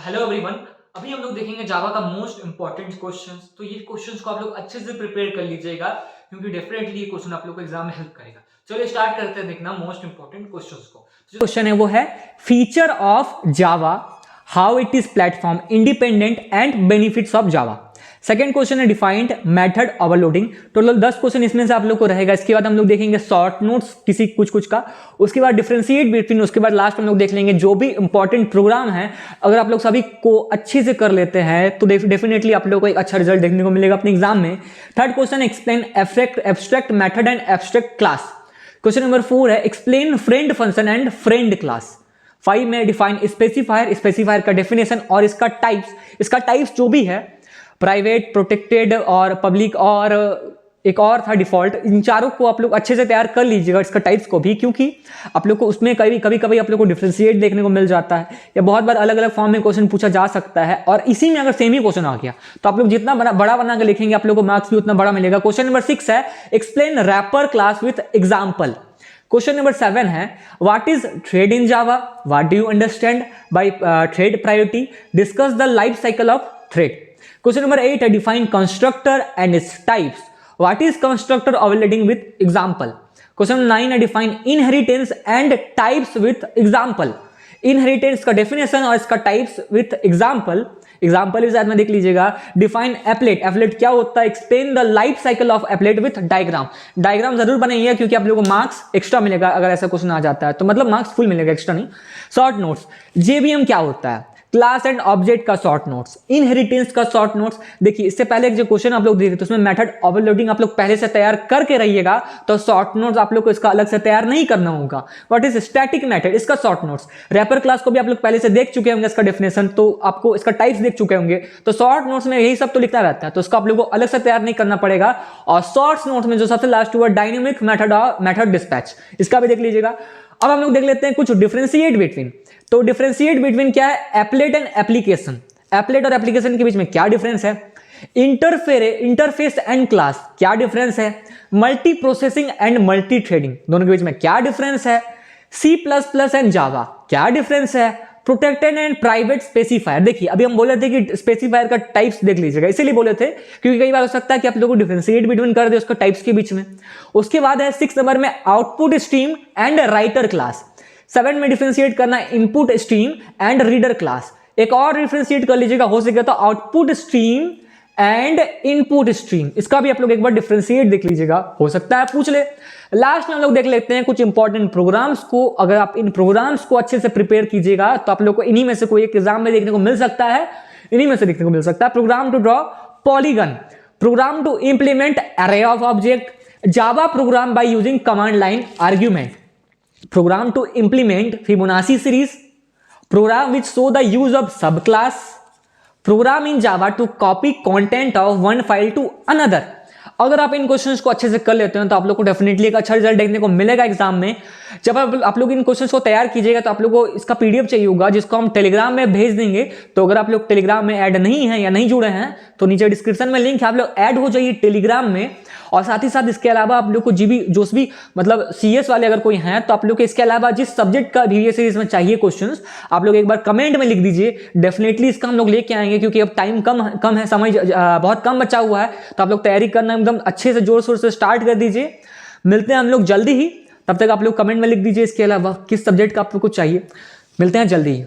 Hello everyone. अभी हम लोग देखेंगे जावा का मोस्ट इंपॉर्टेंट क्वेश्चंस। तो ये क्वेश्चंस को आप लोग अच्छे से प्रिपेयर कर लीजिएगा क्योंकि डेफिनेटली ये क्वेश्चन आप लोग को एग्जाम में हेल्प करेगा। चलिए स्टार्ट करते हैं देखना मोस्ट इंपॉर्टेंट क्वेश्चंस को। जो क्वेश्चन है वो है feature of Java, how it is platform independent and benefits of Java. Second question है defined method overloading. Total 10 question इसमें से आप लोग को रहेगा। इसके बाद हम लोग देखेंगे शॉर्ट नोट्स किसी कुछ का, उसके बाद डिफरेंशिएट बिटवीन, उसके बाद लास्ट में हम लोग देख लेंगे जो भी इंपॉर्टेंट प्रोग्राम है। अगर आप लोग सभी को अच्छे से कर लेते हैं तो डेफिनेटली आप लोग को एक अच्छा रिजल्ट देखने को मिलेगा अपने एग्जाम में। Third question explain abstract method and abstract class. Question number 4 है explain friend function and friend class. 5 में डिफाइन स्पेसिफायर का डेफिनेशन और इसका टाइप्स जो भी है, प्राइवेट, प्रोटेक्टेड और पब्लिक, और एक और था डिफॉल्ट। इन चारों को आप लोग अच्छे से तैयार कर लीजिएगा, इसका टाइप्स को भी, क्योंकि आप लोग को उसमें कभी आप लोग को डिफरेंशिएट देखने को मिल जाता है या बहुत बार अलग अलग फॉर्म में क्वेश्चन पूछा जा सकता है। और इसी में अगर सेम ही क्वेश्चन आ गया तो आप लोग जितना बड़ा बना के लिखेंगे आप लोग को मार्क्स भी उतना बड़ा मिलेगा। क्वेश्चन नंबर 6 है explain wrapper class with example. Question number 7 है what is thread in Java, what do you understand by thread priority, discuss the life cycle of thread. Question number 8 है define constructor and its types, what is constructor overloading with example. Question number 9 है define inheritance and types with example. Inheritance का definition और इसका types with example इस में देख लीजिएगा। Define applet क्या होता है, explain the life cycle of applet with diagram जरूर बनाइए क्योंकि आप लोगों को मार्क्स एक्स्ट्रा मिलेगा अगर ऐसा क्वेश्चन आ जाता है तो, मतलब मार्क्स फुल मिलेगा, एक्स्ट्रा नहीं। शॉर्ट नोट्स, जेबीएम क्या होता है, क्लास एंड ऑब्जेक्ट का शॉर्ट नोट्स, इनहेरिटेंस का शॉर्ट नोट्स। देखिए इससे पहले जो क्वेश्चन आप लोग देखे तो उसमें मेथड ओवरलोडिंग आप लोग पहले से तैयार करके रहिएगा, तो शॉर्ट नोट्स आप लोग को इसका अलग से तैयार नहीं करना होगा। व्हाट इज स्टैटिक मेथड, इसका शॉर्ट नोट्स। रैपर क्लास को भी आप लोग पहले से देख चुके होंगे, इसका डेफिनेशन, तो आपको इसका टाइप्स देख चुके होंगे, तो शॉर्ट नोट्स में यही सब तो लिखना रहता है, तो इसका आप लोग को अलग से तैयार नहीं करना पड़ेगा। और शॉर्ट नोट्स में जो सबसे लास्ट हुआ डायनेमिक मेथड डिस्पैच, इसका भी देख लीजिएगा। अब हम लोग देख लेते हैं कुछ डिफरेंशिएट बिटवीन। तो डिफरेंशिएट बिटवीन क्या है, एप्लेट एंड एप्लीकेशन। एप्लेट और एप्लीकेशन के बीच में क्या डिफरेंस है, इंटरफेस एंड क्लास क्या डिफरेंस है, multi processing and multi threading दोनों के बीच में क्या डिफरेंस है, C++ एंड जावा क्या डिफरेंस है, प्रोटेक्टेड एंड प्राइवेट स्पेसिफायर। देखिए अभी हम बोले थे कि स्पेसिफायर का टाइप्स देख लीजिएगा, इसीलिए बोले थे क्योंकि कई बार हो सकता है कि आप लोगों को डिफरेंशिएट बिटवीन कर दे उसका टाइप्स के बीच में। उसके बाद है 6 नंबर में output stream and writer class. 7 में डिफरेंशिएट करना input stream and reader class. एक और डिफरेंशिएट कर लीजिएगा हो सके तो output stream and input stream, इसका भी आप लोग एक बार डिफरेंशिएट देख लीजिएगा, हो सकता है पूछ ले। लास्ट में हम लोग देख लेते हैं कुछ इंपॉर्टेंट प्रोग्राम्स को। अगर आप इन प्रोग्राम्स को अच्छे से प्रिपेयर कीजिएगा तो आप लोग को इन्हीं में से कोई एक एग्जाम में देखने को मिल सकता है, program to draw polygon, program to implement array of object, Java program by using command line argument, program to implement Fibonacci series, program which show the use of subclass, program in Java to copy content of one file to another। अगर आप इन questions को अच्छे से कर लेते हैं तो आप लोग को डेफिनेटली एक अच्छा रिजल्ट देखने को मिलेगा एग्जाम में। जब आप लोग इन क्वेश्चंस को तैयार कीजिएगा तो आप लोग को इसका पीडीएफ चाहिए होगा जिसको हम टेलीग्राम में भेज देंगे। तो अगर आप लोग टेलीग्राम में ऐड नहीं है या नहीं जुड़े हैं तो नीचे डिस्क्रिप्शन में लिंक है, आप लोग ऐड हो जाइए टेलीग्राम में। और साथ ही साथ इसके अलावा आप लोग को जो भी मतलब सीएस वाले अगर कोई हैं तो आप लोग को इसके अलावा जिस सब्जेक्ट का भी सीरीज में चाहिए क्वेश्चंस आप लोग एक बार कमेंट में लिख दीजिए, डेफिनेटली इसका हम लोग लेके आएंगे क्योंकि अब टाइम कम है, समय बहुत कम बचा हुआ है, तो आप लोग तैयारी करना एकदम अच्छे से जोर शोर से स्टार्ट कर दीजिए। मिलते हैं हम लोग जल्दी ही, तब तक आप लोग कमेंट में लिख दीजिए इसके अलावा किस सब्जेक्ट का आप लोग को चाहिए। मिलते हैं जल्दी ही।